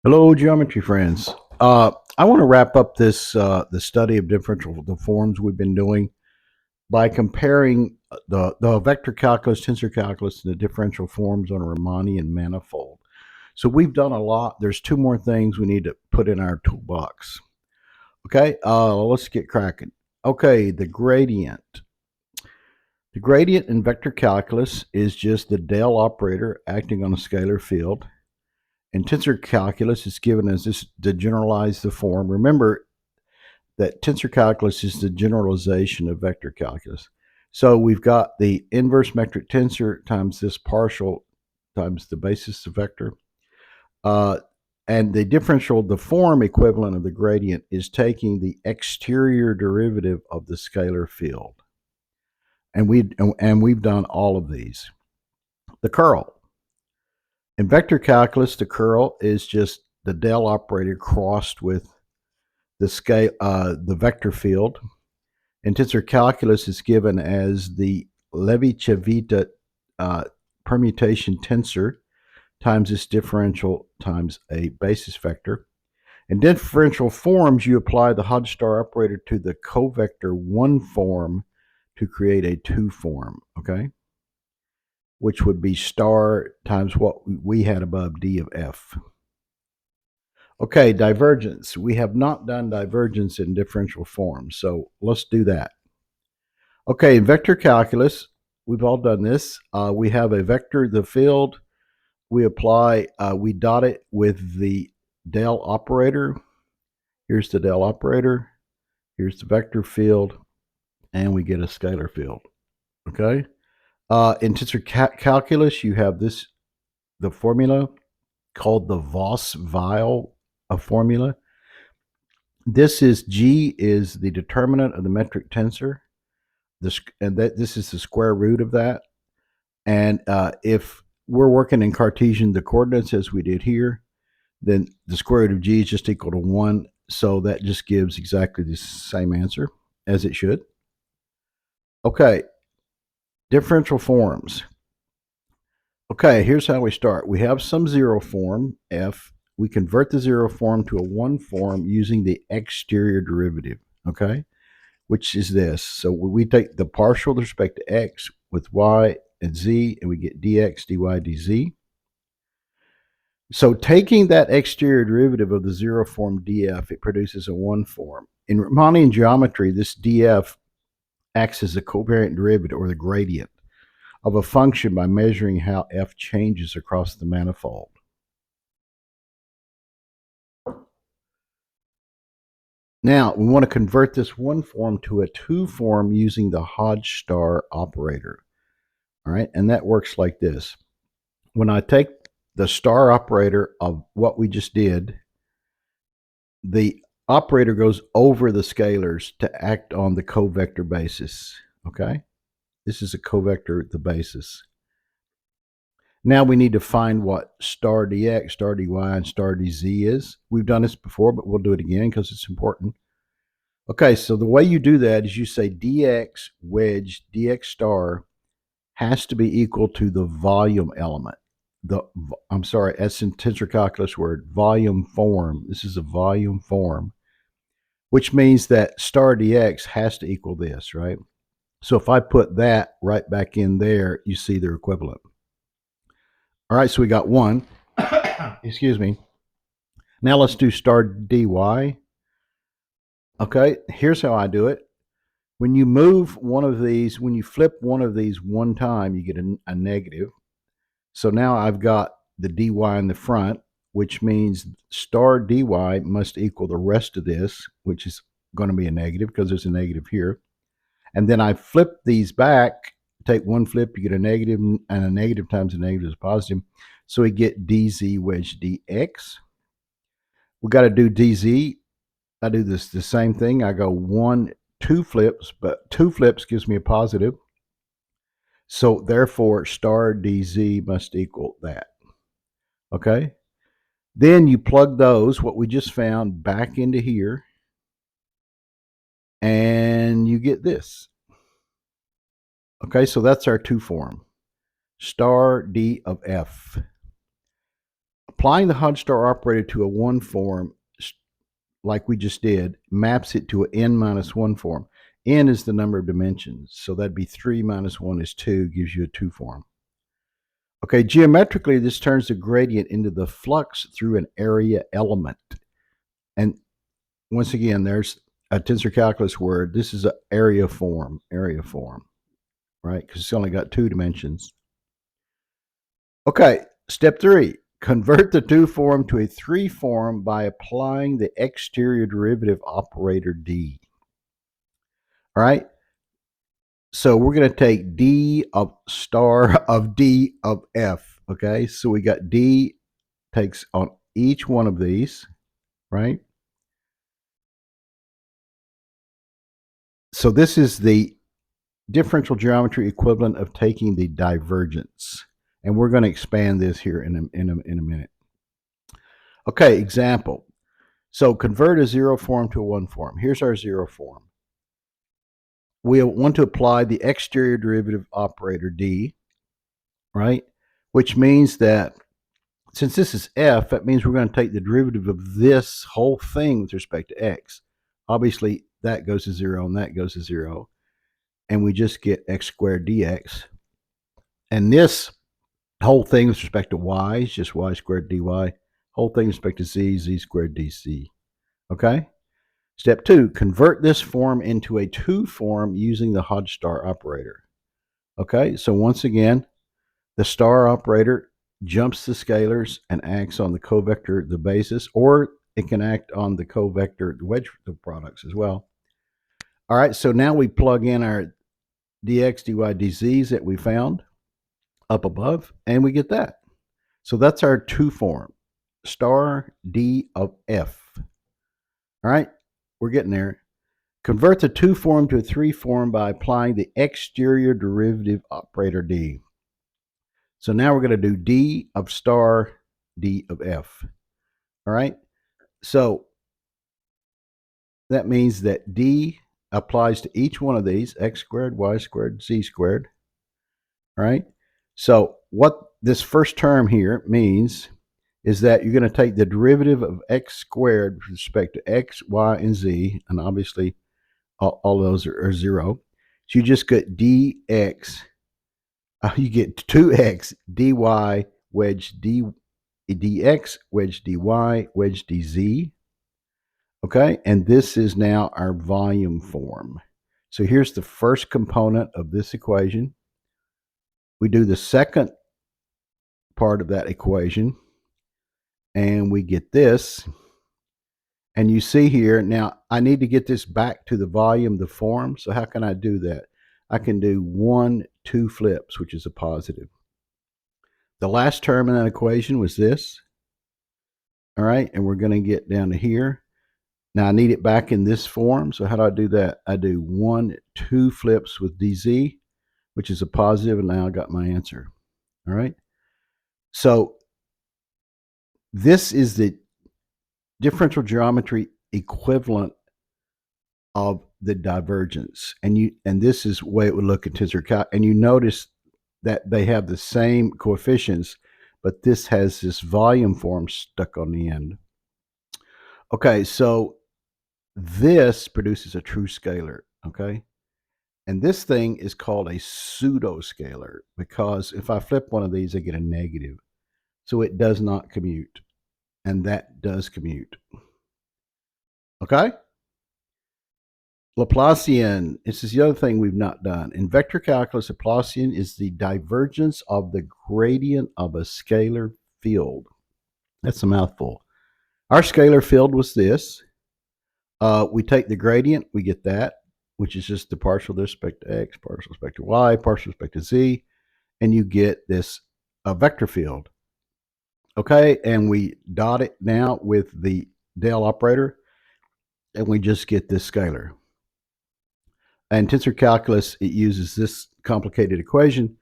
Hello, geometry friends. I want to wrap up this the study of differential the forms we've been doing by comparing the vector calculus, tensor calculus, and the differential forms on a Riemannian manifold. So we've done a lot. There's two more things we need to put in our toolbox. Okay, let's get cracking. Okay, the gradient. The gradient in vector calculus is just the del operator acting on a scalar field. In tensor calculus, it's given as this to generalize the form. Remember that tensor calculus is the generalization of vector calculus. So we've got the inverse metric tensor times this partial times the basis of vector. And the differential, the form equivalent of the gradient is taking the exterior derivative of the scalar field. And we've done all of these. The curl. In vector calculus, the curl is just the del operator crossed with the vector field. In tensor calculus, is given as the Levi-Civita permutation tensor times its differential times a basis vector. In differential forms, you apply the Hodge-Star operator to the covector 1 form to create a 2 form, okay? Which would be star times what we had above d of f. Okay, divergence. We have not done divergence in differential form, so let's do that. Okay, in vector calculus, we've all done this. We have a vector, the field. We apply, we dot it with the del operator. Here's the del operator. Here's the vector field, and we get a scalar field. Okay. In tensor calculus, you have the formula called the Voss-Weil formula. This is G is the determinant of the metric tensor. This is the square root of that. And if we're working in Cartesian the coordinates as we did here, then the square root of G is just equal to 1. So that just gives exactly the same answer as it should. Okay, differential forms. Okay, here's how we start. We have some zero form, f. We convert the zero form to a 1 form using the exterior derivative, okay, which is this. So we take the partial with respect to x with y and z, and we get dx, dy, dz. So taking that exterior derivative of the zero form df, it produces a 1 form. In Riemannian geometry, this df acts as the covariant derivative, or the gradient, of a function by measuring how f changes across the manifold. Now, we want to convert this 1 form to a 2 form using the Hodge-Star operator. All right, and that works like this. When I take the star operator of what we just did, the operator goes over the scalars to act on the covector basis, okay? This is a covector, the basis. Now we need to find what star dx, star dy, and star dz is. We've done this before, but we'll do it again because it's important. Okay, so the way you do that is you say dx wedge dx star has to be equal to the volume element. That's in tensor calculus word, volume form. This is a volume form, which means that star dx has to equal this, right? So if I put that right back in there, you see they're equivalent. All right, so we got 1. Excuse me. Now let's do star dy. Okay, here's how I do it. When you move one of these, when you flip one of these one time, you get a negative. So now I've got the dy in the front, which means star dy must equal the rest of this, which is going to be a negative because there's a negative here. And then I flip these back, take one flip, you get a negative, and a negative times a negative is positive. So we get dz wedge dx. We got to do dz. I do this the same thing. I go 1, 2 flips, but 2 flips gives me a positive. So therefore, star dz must equal that. Okay? Then you plug those, what we just found, back into here, and you get this. Okay, so that's our 2 form. Star d of f. Applying the Hodge-Star operator to a 1 form, like we just did, maps it to an n minus 1 form. N is the number of dimensions, so that'd be 3 minus 1 is 2, gives you a 2 form. Okay, geometrically, this turns the gradient into the flux through an area element. And once again, there's a tensor calculus word. This is an area form, right? Because it's only got 2 dimensions. Okay, step 3. Convert the 2 form to a 3 form by applying the exterior derivative operator d. All right? So we're going to take d of star of d of f, okay? So we got d takes on each one of these, right? So this is the differential geometry equivalent of taking the divergence. And we're going to expand this here in a minute. Okay, example. So convert a 0 form to a 1 form. Here's our 0 form. We want to apply the exterior derivative operator d, right? Which means that since this is f, that means we're going to take the derivative of this whole thing with respect to x. Obviously, that goes to 0 and that goes to 0. And we just get x squared dx. And this whole thing with respect to y is just y squared dy. Whole thing with respect to z squared dc. Okay? Step 2, convert this form into a 2 form using the Hodge-Star operator. Okay, so once again, the star operator jumps the scalars and acts on the covector, the basis, or it can act on the covector, the wedge products as well. All right, so now we plug in our dx, dy, dz's that we found up above, and we get that. So that's our 2 form, star d of f. All right, we're getting there. Convert the 2 form to a 3 form by applying the exterior derivative operator d. So now we're going to do d of star d of f. All right, so that means that d applies to each one of these, x squared, y squared, z squared. All right, so what this first term here means is that you're going to take the derivative of x squared with respect to x, y, and z, and obviously all those are 0. So you just get dx, you get 2x dy wedge dx wedge dy wedge dz. Okay, and this is now our volume form. So here's the first component of this equation. We do the second part of that equation, and we get this. And you see here, now I need to get this back to the volume, the form. So how can I do that? I can do 1, 2 flips, which is a positive. The last term in that equation was this. All right, and we're going to get down to here. Now I need it back in this form. So how do I do that? I do 1, 2 flips with dz, which is a positive, and now I got my answer. All right. So this is the differential geometry equivalent of the divergence, and this is the way it would look in tensor calc. And you notice that they have the same coefficients, but this has this volume form stuck on the end. Okay, so this produces a true scalar, okay? And this thing is called a pseudo-scalar because if I flip one of these, I get a negative. So it does not commute, and that does commute. Okay? Laplacian, this is the other thing we've not done. In vector calculus, Laplacian is the divergence of the gradient of a scalar field. That's a mouthful. Our scalar field was this. We take the gradient, we get that, which is just the partial with respect to x, partial with respect to y, partial with respect to z, and you get this vector field. Okay, and we dot it now with the del operator, and we just get this scalar. And tensor calculus, it uses this complicated equation,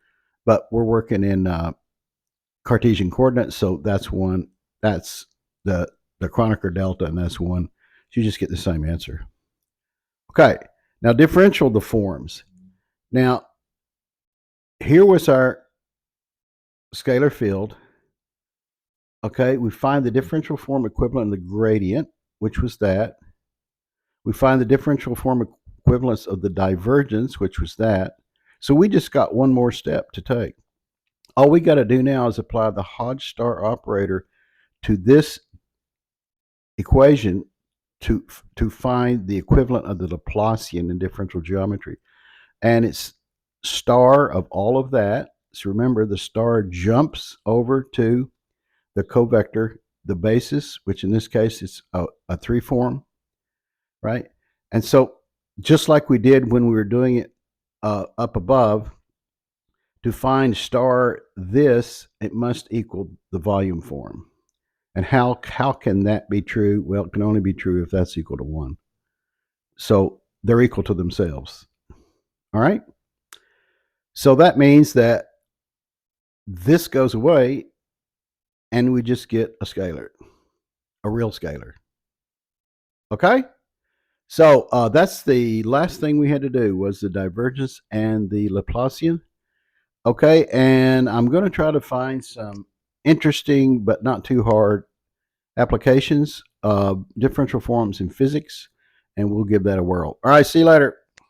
but we're working in Cartesian coordinates, so that's one. That's the Kronecker delta, and that's 1. So you just get the same answer. Okay, now differential the forms. Now, here was our scalar field, Okay, we find the differential form equivalent of the gradient, which was that. We find the differential form equivalence of the divergence, which was that. So we just got one more step to take. All we got to do now is apply the Hodge-Star operator to this equation to find the equivalent of the Laplacian in differential geometry. And it's star of all of that. So remember, the star jumps over to the covector, the basis, which in this case is a 3 form, right? And so just like we did when we were doing it up above, to find star this, it must equal the volume form. And how can that be true? Well, it can only be true if that's equal to 1. So they're equal to themselves. All right? So that means that this goes away and we just get a scalar, a real scalar. Okay? So that's the last thing we had to do was the divergence and the Laplacian. Okay, and I'm going to try to find some interesting but not too hard applications of differential forms in physics, and we'll give that a whirl. All right, see you later.